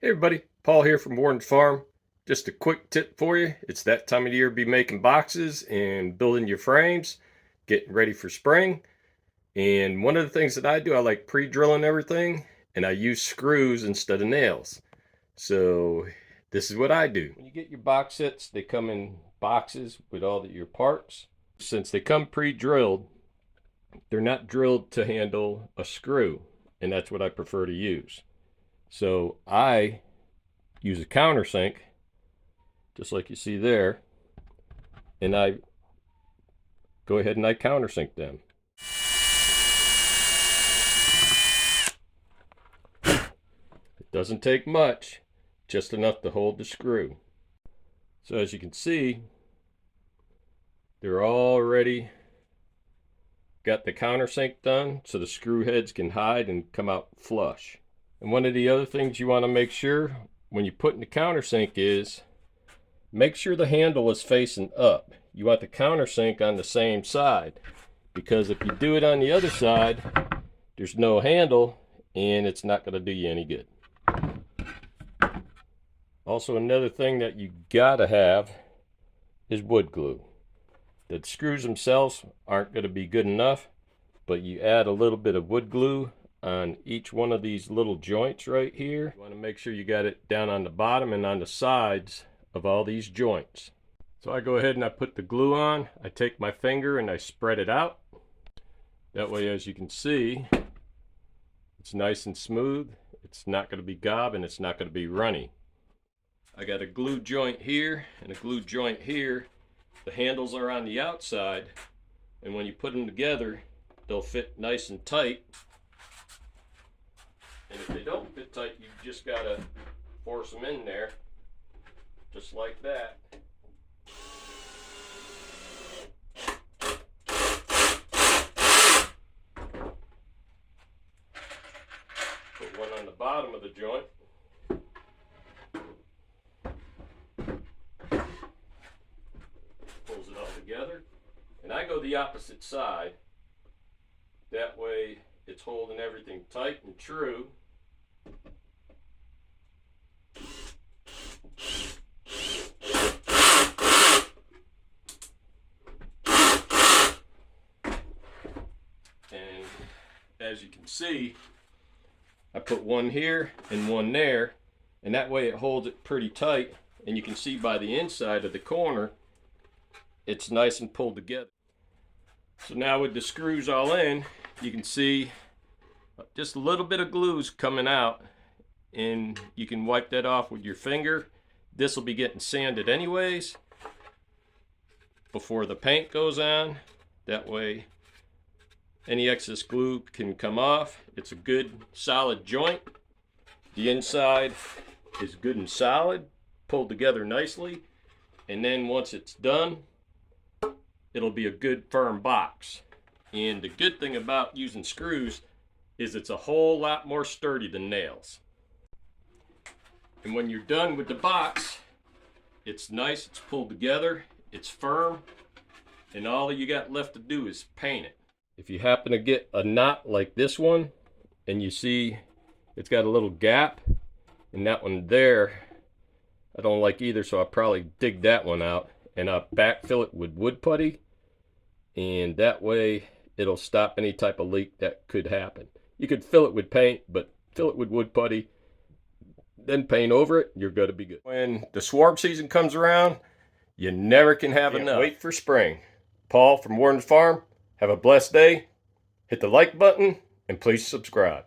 Hey everybody, Paul here from Warren's Farm. Just a quick tip for you. It's that time of year to be making boxes and building your frames, getting ready for spring. And one of the things that I do, I like pre-drilling everything, and I use screws instead of nails. So this is what I do. When you get your box sets, they come in boxes with all your parts. Since they come pre-drilled, they're not drilled to handle a screw, and that's what I prefer to use. So I use a countersink, just like you see there, and I go ahead and I countersink them. It doesn't take much, just enough to hold the screw. So as you can see, they're already got the countersink done so the screw heads can hide and come out flush. And one of the other things you want to make sure when you put in the countersink is make sure the handle is facing up. You want the countersink on the same side, because if you do it on the other side, there's no handle and it's not going to do you any good. Also, another thing that you gotta have is wood glue. The screws themselves aren't going to be good enough, but you add a little bit of wood glue on each one of these little joints right here. You want to make sure you got it down on the bottom and on the sides of all these joints. So I go ahead and I put the glue on. I take my finger and I spread it out. That way, as you can see, it's nice and smooth. It's not going to be gob and it's not going to be runny. I got a glue joint here and a glue joint here. The handles are on the outside, and when you put them together, they'll fit nice and tight. And if they don't fit tight, you just gotta force them in there, just like that. Put one on the bottom of the joint. Pulls it all together. And I go the opposite side. That way it's holding everything tight and true. And as you can see, I put one here and one there, and that way it holds it pretty tight, and you can see by the inside of the corner it's nice and pulled together. So now with the screws all in, you can see just a little bit of glue's coming out, and you can wipe that off with your finger. This will be getting sanded anyways before the paint goes on. That way any excess glue can come off. It's a good solid joint. The inside is good and solid, pulled together nicely, and then once it's done, it'll be a good firm box. And the good thing about using screws is it's a whole lot more sturdy than nails. And when you're done with the box, it's nice, it's pulled together, it's firm, and all you got left to do is paint it. If you happen to get a knot like this one, and you see it's got a little gap, and that one there, I don't like either, so I'll probably dig that one out, and I'll backfill it with wood putty, and that way it'll stop any type of leak that could happen. You could fill it with paint, but fill it with wood putty, then paint over it, you're going to be good. When the swarm season comes around, you never can have enough. Wait for spring. Paul from Warren's Farm, have a blessed day. Hit the like button and please subscribe.